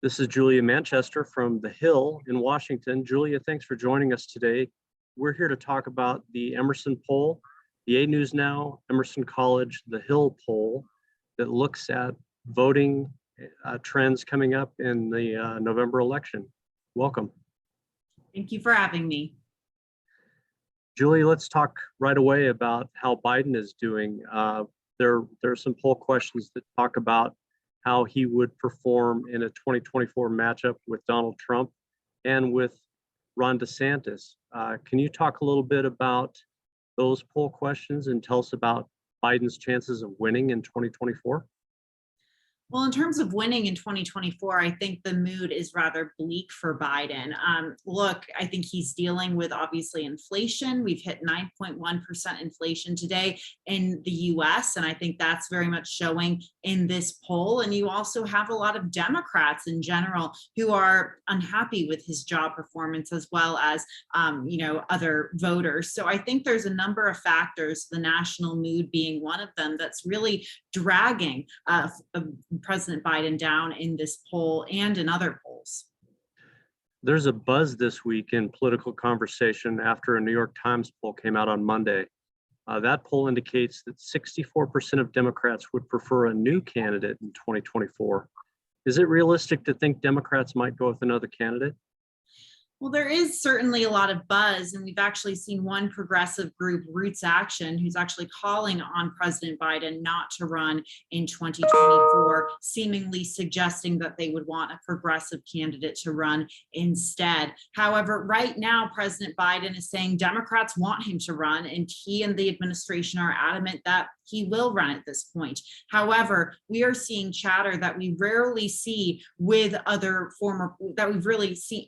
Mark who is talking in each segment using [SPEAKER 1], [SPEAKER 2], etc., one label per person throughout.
[SPEAKER 1] This is Julia Manchester from The Hill in Washington. Julia, thanks for joining us today. We're here to talk about the Emerson poll, the A News Now, Emerson College, The Hill poll that looks at voting trends coming up in the November election. Welcome.
[SPEAKER 2] Thank you for having me.
[SPEAKER 1] Julie, let's talk right away about how Biden is doing. There are some poll questions that talk about how he would perform in a 2024 matchup with Donald Trump and with Ron DeSantis. Can you talk a little bit about those poll questions and tell us about Biden's chances of winning in 2024?
[SPEAKER 2] Well, in terms of winning in 2024, I think the mood is rather bleak for Biden. Look, I think he's dealing with obviously inflation. We've hit 9.1% inflation today in the US, and I think that's very much showing in this poll. And you also have a lot of Democrats in general who are unhappy with his job performance, as well as other voters. So I think there's a number of factors, the national mood being one of them, that's really dragging President Biden down in this poll and in other polls.
[SPEAKER 1] There's a buzz this week in political conversation after a New York Times poll came out on Monday. That poll indicates that 64% of Democrats would prefer a new candidate in 2024. Is it realistic to think Democrats might go with another candidate?
[SPEAKER 2] Well, there is certainly a lot of buzz, and we've actually seen one progressive group, Roots Action, who's actually calling on President Biden not to run in 2024, seemingly suggesting that they would want a progressive candidate to run instead. However, right now, President Biden is saying Democrats want him to run, and he and the administration are adamant that he will run at this point. However, we are seeing chatter that we rarely see with other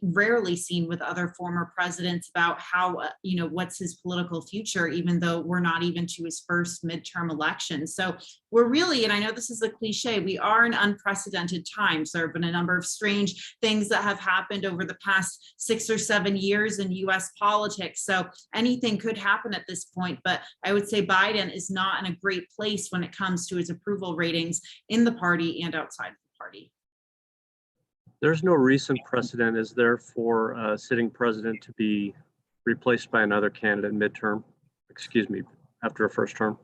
[SPEAKER 2] rarely seen with other former presidents about how, what's his political future, even though we're not even to his first midterm election. So we're really, and I know this is a cliche, we are in unprecedented times. There have been a number of strange things that have happened over the past 6 or 7 years in US politics. So anything could happen at this point, but I would say Biden is not in a great place when it comes to his approval ratings in the party and outside of the party.
[SPEAKER 1] There's no recent precedent, is there, for a sitting president to be replaced by another candidate after a first term?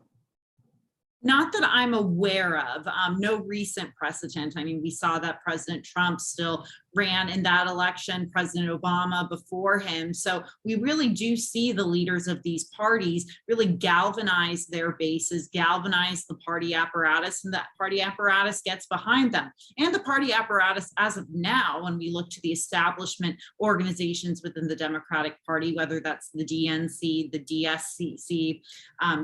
[SPEAKER 2] Not that I'm aware of, no recent precedent. I mean, we saw that President Trump still ran in that election, President Obama before him. So we really do see the leaders of these parties really galvanize their bases, galvanize the party apparatus, and that party apparatus gets behind them. And the party apparatus, as of now, when we look to the establishment organizations within the Democratic Party, whether that's the DNC, the DSCC,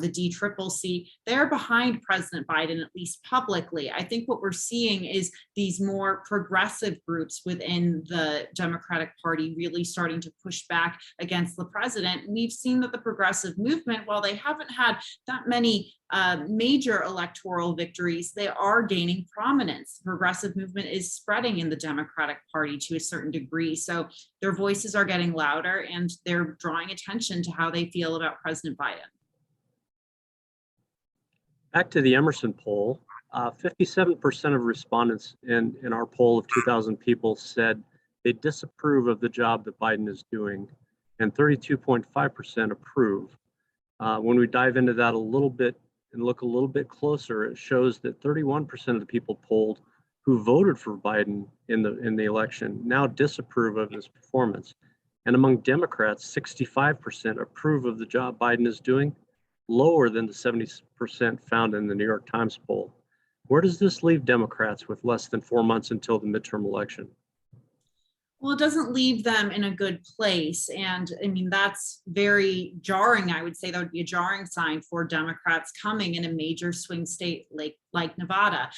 [SPEAKER 2] the DCCC, they're behind President Biden, at least publicly. I think what we're seeing is these more progressive groups within the Democratic Party really starting to push back against the president. And we've seen that the progressive movement, while they haven't had that many major electoral victories, they are gaining prominence. The progressive movement is spreading in the Democratic Party to a certain degree. So their voices are getting louder, and they're drawing attention to how they feel about President Biden.
[SPEAKER 1] Back to the Emerson poll, 57% of respondents in our poll of 2,000 people said they disapprove of the job that Biden is doing, and 32.5% approve. When we dive into that a little bit and look a little bit closer, it shows that 31% of the people polled who voted for Biden in the election now disapprove of his performance. And among Democrats, 65% approve of the job Biden is doing, lower than the 70% found in the New York Times poll. Where does this leave Democrats with less than 4 months until the midterm election?
[SPEAKER 2] Well, it doesn't leave them in a good place. And I mean, that's very jarring. I would say that would be a jarring sign for Democrats coming in a major swing state like Nevada.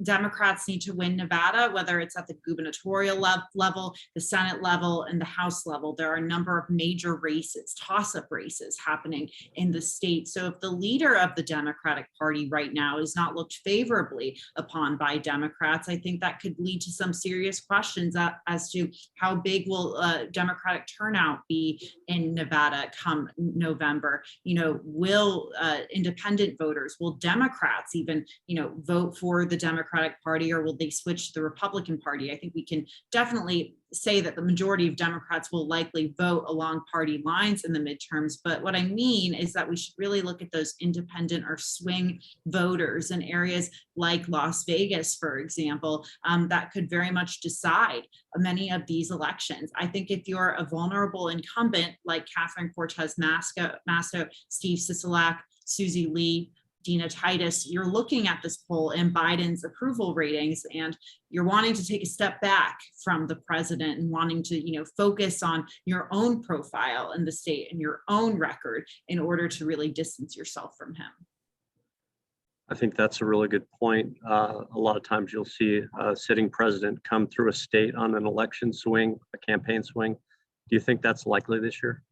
[SPEAKER 2] Democrats need to win Nevada, whether it's at the gubernatorial level, the Senate level, and the House level. There are a number of major races, toss-up races happening in the state. So if the leader of the Democratic Party right now is not looked favorably upon by Democrats, I think that could lead to some serious questions as to how big will Democratic turnout be in Nevada come November. Will independent voters, will Democrats even even, vote for the Democratic Party, or will they switch to the Republican Party? I think we can definitely say that the majority of Democrats will likely vote along party lines in the midterms. But what I mean is that we should really look at those independent or swing voters in areas like Las Vegas, for example, that could very much decide many of these elections. I think if you're a vulnerable incumbent like Catherine Cortez Masto, Steve Sisolak, Susie Lee, Dina Titus, you're looking at this poll and Biden's approval ratings, and you're wanting to take a step back from the president and wanting to, focus on your own profile in the state and your own record in order to really distance yourself from him.
[SPEAKER 1] I think that's a really good point. A lot of times you'll see a sitting president come through a state on an election swing, a campaign swing. Do you think that's likely this year?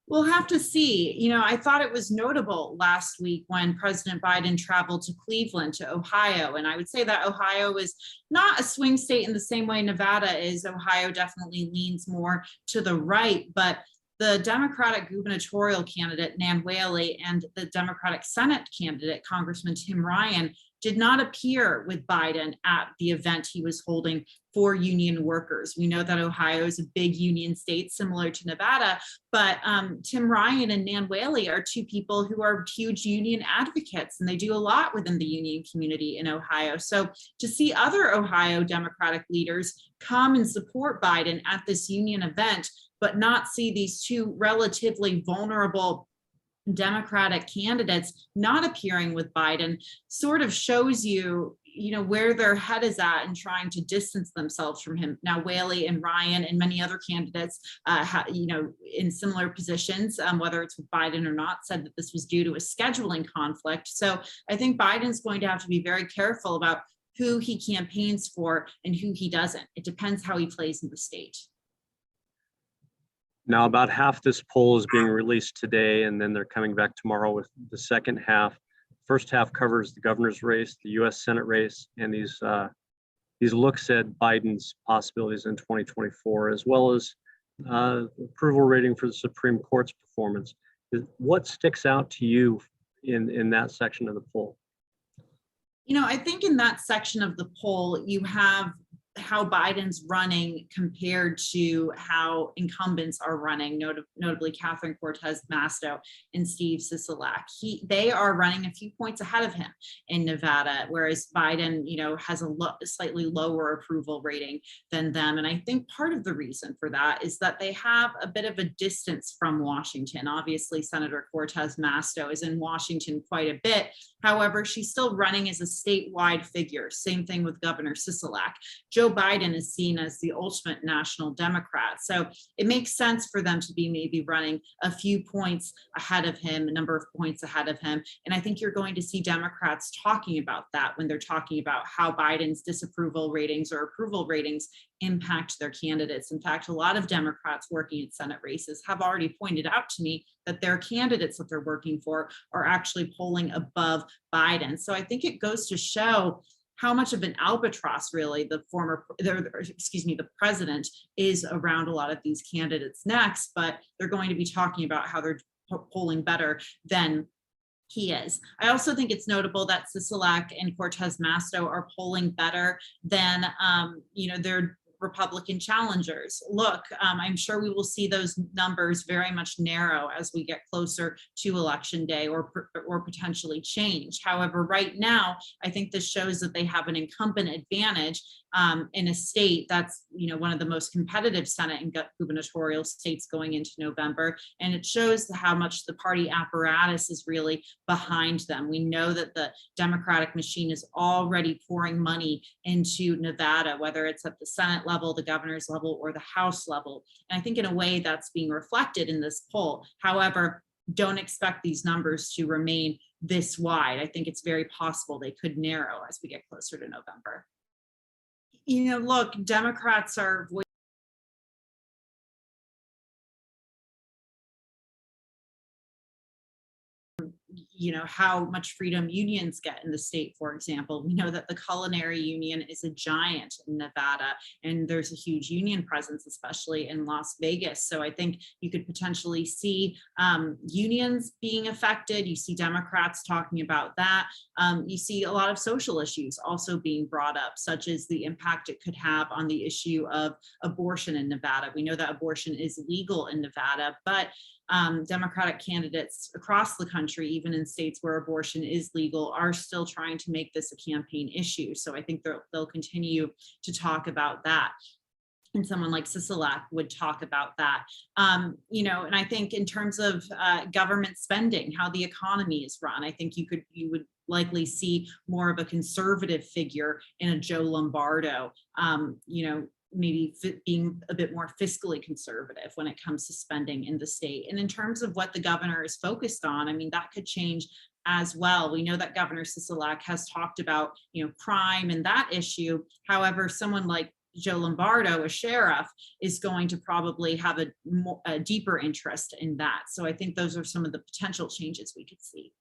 [SPEAKER 2] We'll have to see. I thought it was notable last week when President Biden traveled to Cleveland, to Ohio. And I would say that Ohio is not a swing state in the same way Nevada is. Ohio definitely leans more to the right, but the Democratic gubernatorial candidate, Nan Whaley, and the Democratic Senate candidate, Congressman Tim Ryan, did not appear with Biden at the event he was holding for union workers. We know that Ohio is a big union state similar to Nevada, but Tim Ryan and Nan Whaley are two people who are huge union advocates, and they do a lot within the union community in Ohio. So to see other Ohio Democratic leaders come and support Biden at this union event, but not see these two relatively vulnerable Democratic candidates not appearing with Biden sort of shows you, where their head is at and trying to distance themselves from him. Now, Whaley and Ryan and many other candidates, in similar positions, whether it's with Biden or not, said that this was due to a scheduling conflict. So I think Biden's going to have to be very careful about who he campaigns for and who he doesn't. It depends how he plays in the state.
[SPEAKER 1] Now, about half this poll is being released today, and then they're coming back tomorrow with the second half. First half covers the governor's race, the U.S. Senate race, and these looks at Biden's possibilities in 2024, as well as approval rating for the Supreme Court's performance. What sticks out to you in that section of the poll?
[SPEAKER 2] I think in that section of the poll, you have how Biden's running compared to how incumbents are running, notably Catherine Cortez Masto and Steve Sisolak. They are running a few points ahead of him in Nevada, whereas Biden, has a slightly lower approval rating than them. And I think part of the reason for that is that they have a bit of a distance from Washington. Obviously, Senator Cortez Masto is in Washington quite a bit. However, she's still running as a statewide figure. Same thing with Governor Sisolak. Joe Biden is seen as the ultimate national Democrat. So it makes sense for them to be maybe running a few points ahead of him, a number of points ahead of him. And I think you're going to see Democrats talking about that when they're talking about how Biden's disapproval ratings or approval ratings impact their candidates. In fact, a lot of Democrats working in Senate races have already pointed out to me that their candidates that they're working for are actually polling above Biden. So I think it goes to show how much of an albatross really the president is around a lot of these candidates next, but they're going to be talking about how they're polling better than he is. I also think it's notable that Sisolak and Cortez Masto are polling better than, their Republican challengers. Look, I'm sure we will see those numbers very much narrow as we get closer to Election Day or potentially change. However, right now, I think this shows that they have an incumbent advantage in a state that's, one of the most competitive Senate and gubernatorial states going into November. And it shows how much the party apparatus is really behind them. We know that the Democratic machine is already pouring money into Nevada, whether it's at the Senate level, the governor's level, or the House level. And I think in a way that's being reflected in this poll. However, don't expect these numbers to remain this wide. I think it's very possible they could narrow as we get closer to November. Look, Democrats are how much freedom unions get in the state, for example. We know that the culinary union is a giant in Nevada, and there's a huge union presence, especially in Las Vegas. So I think you could potentially see unions being affected. You see Democrats talking about that. You see a lot of social issues also being brought up, such as the impact it could have on the issue of abortion in Nevada. We know that abortion is legal in Nevada, but Democratic candidates across the country, even in states where abortion is legal, are still trying to make this a campaign issue. So I think they'll continue to talk about that. And someone like Sisolak would talk about that. And I think in terms of government spending, how the economy is run, I think you would likely see more of a conservative figure in a Joe Lombardo, maybe being a bit more fiscally conservative when it comes to spending in the state. And in terms of what the governor is focused on, I mean, that could change as well. We know that Governor Sisolak has talked about, crime and that issue. However, someone like Joe Lombardo, a sheriff, is going to probably have a deeper interest in that. So I think those are some of the potential changes we could see.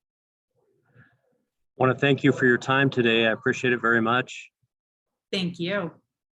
[SPEAKER 1] I want to thank you for your time today. I appreciate it very much.
[SPEAKER 2] Thank you.